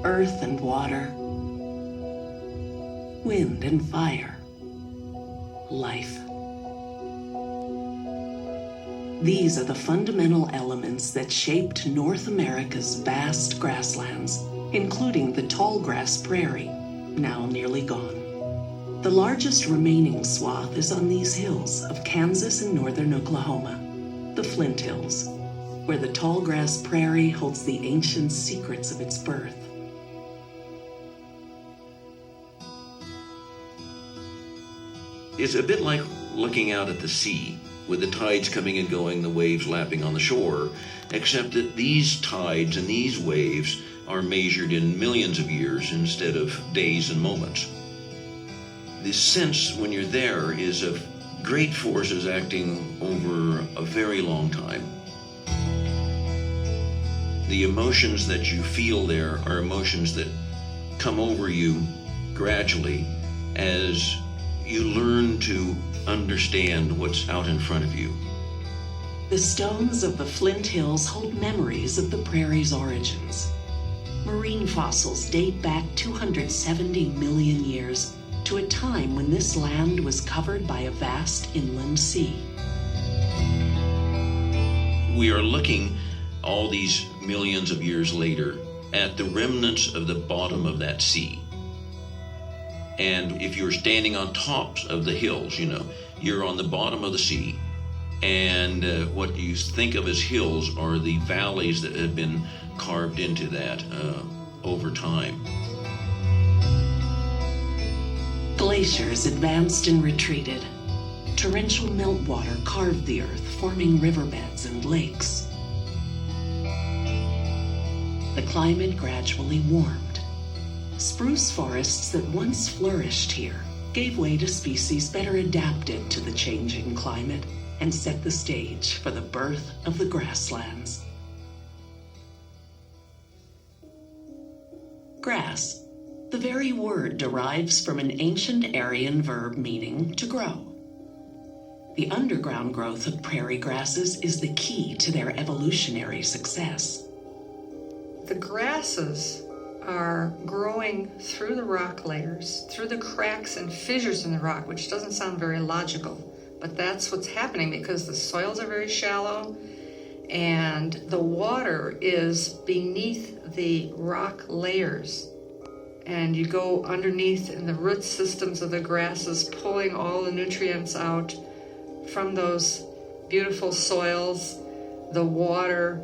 earth and water, wind and fire, life. These are the fundamental elements that shaped North America's vast grasslands, including the Tallgrass Prairie, now nearly gone. The largest remaining swath is on these hills of Kansas and northern Oklahoma, the Flint Hills, where the Tallgrass Prairie holds the ancient secrets of its birth. It's a bit like looking out at the sea, with the tides coming and going, the waves lapping on the shore, except that these tides and these waves are measured in millions of years instead of days and moments. The sense when you're there is of great forces acting over a very long time. The emotions that you feel there are emotions that come over you gradually as you learn to understand what's out in front of you. The stones of the Flint Hills hold memories of the prairie's origins. Marine fossils date back 270 million years to a time when this land was covered by a vast inland sea. We are looking all these millions of years later at the remnants of the bottom of that sea. And if you're standing on tops of the hills, you're on the bottom of the sea. And what you think of as hills are the valleys that have been carved into that over time. Glaciers advanced and retreated. Torrential meltwater carved the earth, forming riverbeds and lakes. The climate gradually warmed. Spruce forests that once flourished here gave way to species better adapted to the changing climate and set the stage for the birth of the grasslands. Grass. The very word derives from an ancient Aryan verb meaning to grow. The underground growth of prairie grasses is the key to their evolutionary success. The grasses are growing through the rock layers, through the cracks and fissures in the rock, which doesn't sound very logical, but that's what's happening because the soils are very shallow and the water is beneath the rock layers. And you go underneath in the root systems of the grasses, pulling all the nutrients out from those beautiful soils, the water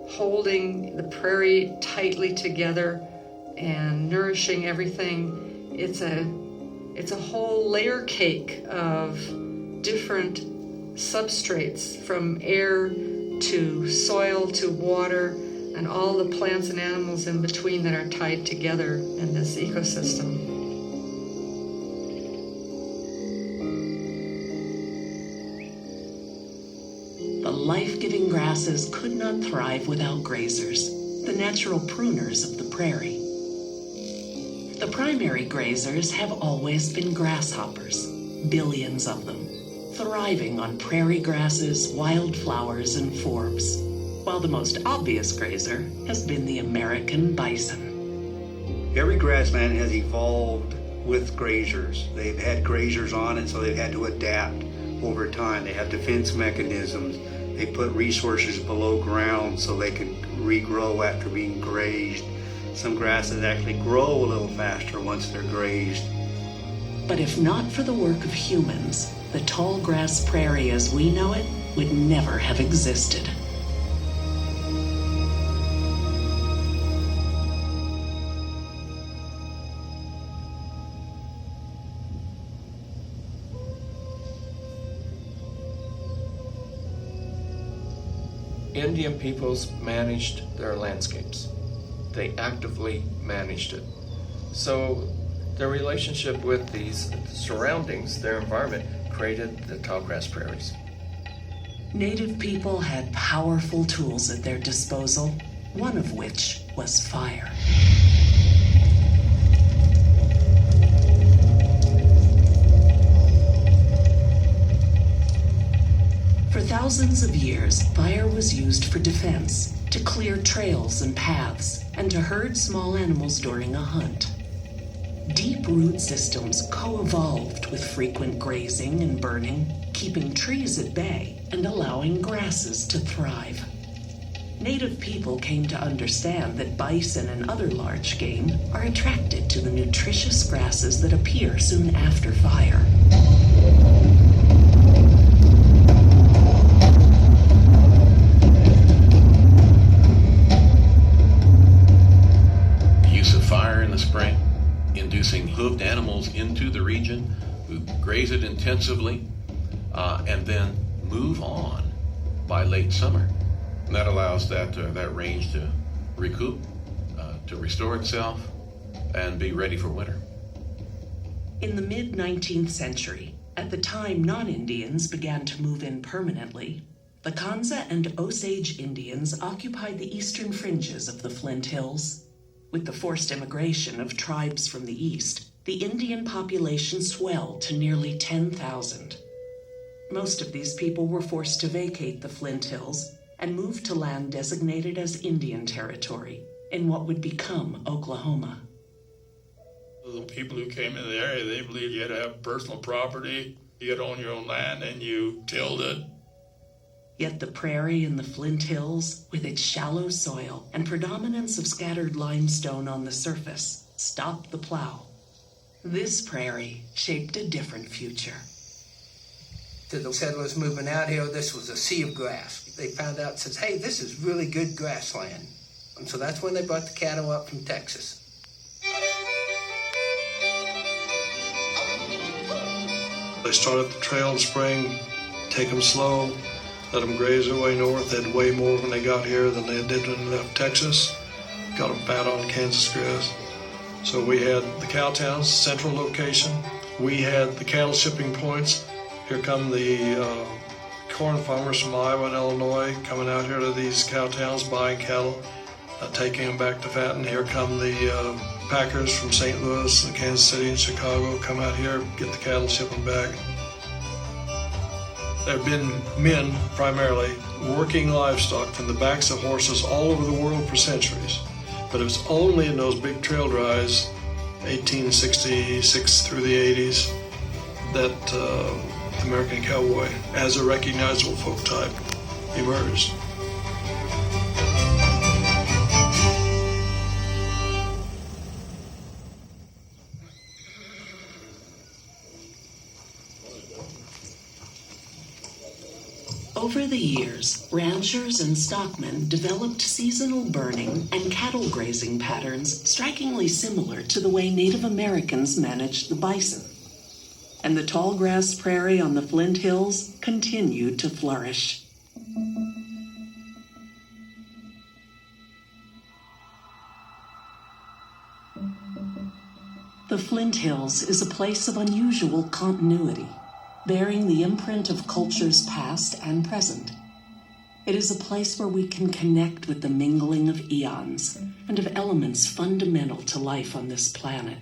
holding the prairie tightly together and nourishing everything. It's a whole layer cake of different substrates, from air to soil to water, and all the plants and animals in between that are tied together in this ecosystem. The life-giving grasses could not thrive without grazers, the natural pruners of the prairie. The primary grazers have always been grasshoppers, billions of them, thriving on prairie grasses, wildflowers, and forbs, while the most obvious grazer has been the American bison. Every grassland has evolved with grazers. They've had grazers on it, so they've had to adapt over time. They have defense mechanisms. They put resources below ground so they can regrow after being grazed. Some grasses actually grow a little faster once they're grazed. But if not for the work of humans, the tallgrass prairie as we know it would never have existed. Indian peoples managed their landscapes. They actively managed it. So their relationship with these surroundings, their environment, created the tallgrass prairies. Native people had powerful tools at their disposal, one of which was fire. For thousands of years, fire was used for defense, to clear trails and paths, and to herd small animals during a hunt. Deep root systems co-evolved with frequent grazing and burning, keeping trees at bay and allowing grasses to thrive. Native people came to understand that bison and other large game are attracted to the nutritious grasses that appear soon after fire. The use of fire in the spring, inducing hoofed animals into the region who graze it intensively, and then move on by late summer. And that allows that range to recoup, to restore itself, and be ready for winter. In the mid-19th century, at the time non-Indians began to move in permanently, the Kanza and Osage Indians occupied the eastern fringes of the Flint Hills. With the forced immigration of tribes from the east, the Indian population swelled to nearly 10,000. Most of these people were forced to vacate the Flint Hills and moved to land designated as Indian Territory in what would become Oklahoma. The people who came in the area, they believed you had to have personal property, you had to own your own land, and you tilled it. Yet the prairie in the Flint Hills, with its shallow soil and predominance of scattered limestone on the surface, stopped the plow. This prairie shaped a different future. To the settlers moving out here, this was a sea of grass. They found out, says, hey, this is really good grassland. And so that's when they brought the cattle up from Texas. They start up the trail in spring, take them slow, let them graze their way north. They had way more when they got here than they did when they left Texas. Got them fat on Kansas grass. So we had the cow towns, central location. We had the cattle shipping points. Here come the corn farmers from Iowa and Illinois coming out here to these cow towns, buying cattle, taking them back to fatten. Here come the packers from St. Louis and Kansas City and Chicago, come out here, get the cattle, ship them back. There have been men, primarily, working livestock from the backs of horses all over the world for centuries. But it was only in those big trail drives, 1866 through the 80s, that the American cowboy, as a recognizable folk type, emerged. Over the years, ranchers and stockmen developed seasonal burning and cattle grazing patterns strikingly similar to the way Native Americans managed the bison. And the tallgrass prairie on the Flint Hills continued to flourish. The Flint Hills is a place of unusual continuity, bearing the imprint of cultures past and present. It is a place where we can connect with the mingling of eons and of elements fundamental to life on this planet.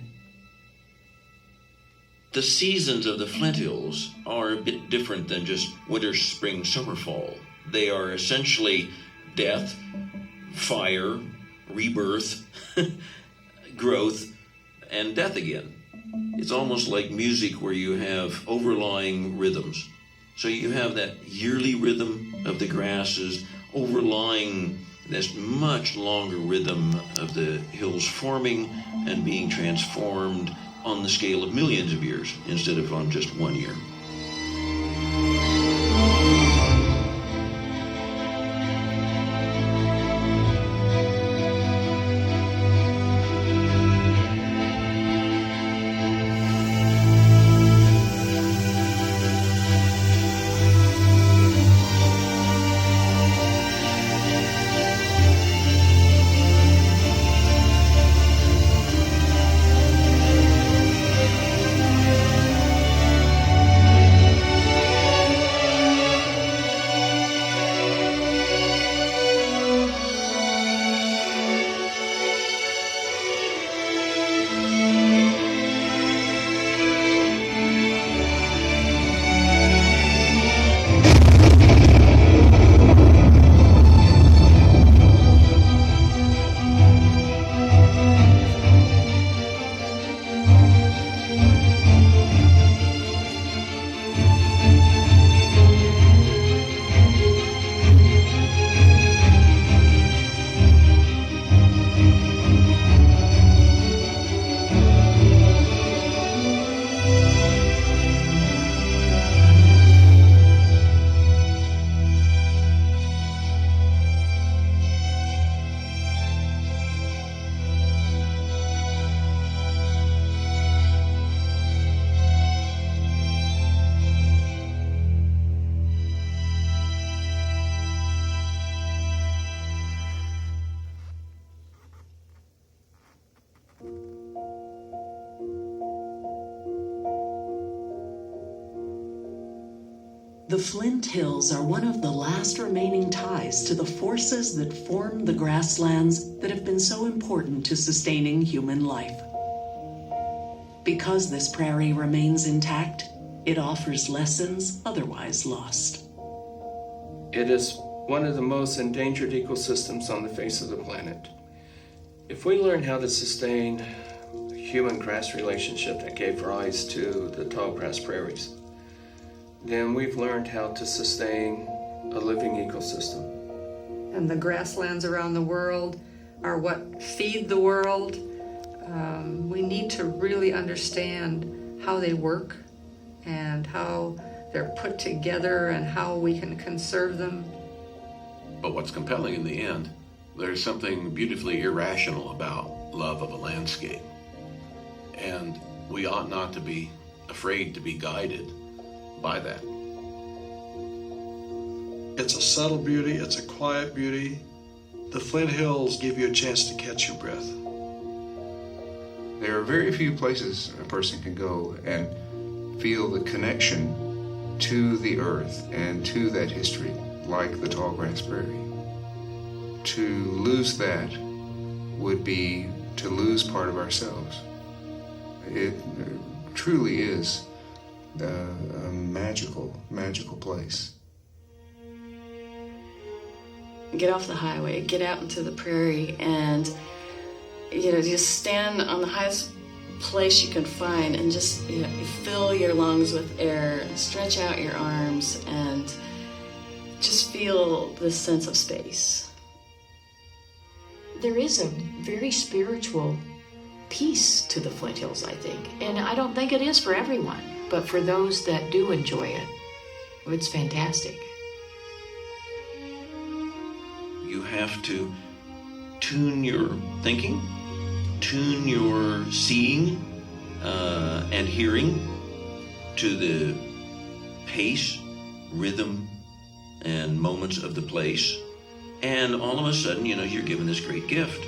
The seasons of the Flint Hills are a bit different than just winter, spring, summer, fall. They are essentially death, fire, rebirth, growth, and death again. It's almost like music where you have overlying rhythms. So you have that yearly rhythm of the grasses overlying this much longer rhythm of the hills forming and being transformed on the scale of millions of years instead of on just 1 year. The Flint Hills are one of the last remaining ties to the forces that form the grasslands that have been so important to sustaining human life. Because this prairie remains intact, it offers lessons otherwise lost. It is one of the most endangered ecosystems on the face of the planet. If we learn how to sustain the human-grass relationship that gave rise to the tallgrass prairies, then we've learned how to sustain a living ecosystem. And the grasslands around the world are what feed the world. We need to really understand how they work and how they're put together and how we can conserve them. But what's compelling in the end, there's something beautifully irrational about love of a landscape. And we ought not to be afraid to be guided by that. It's a subtle beauty, it's a quiet beauty. The Flint Hills give you a chance to catch your breath. There are very few places a person can go and feel the connection to the earth and to that history like the Tallgrass Prairie. To lose that would be to lose part of ourselves. It truly is a magical place. Get off the highway, get out into the prairie, and just stand on the highest place you can find and just fill your lungs with air, stretch out your arms, and just feel this sense of space. There is a very spiritual peace to the Flint Hills, I think. And I don't think it is for everyone, but for those that do enjoy it, it's fantastic. You have to tune your thinking, tune your seeing and hearing to the pace, rhythm, and moments of the place. And all of a sudden, you're given this great gift.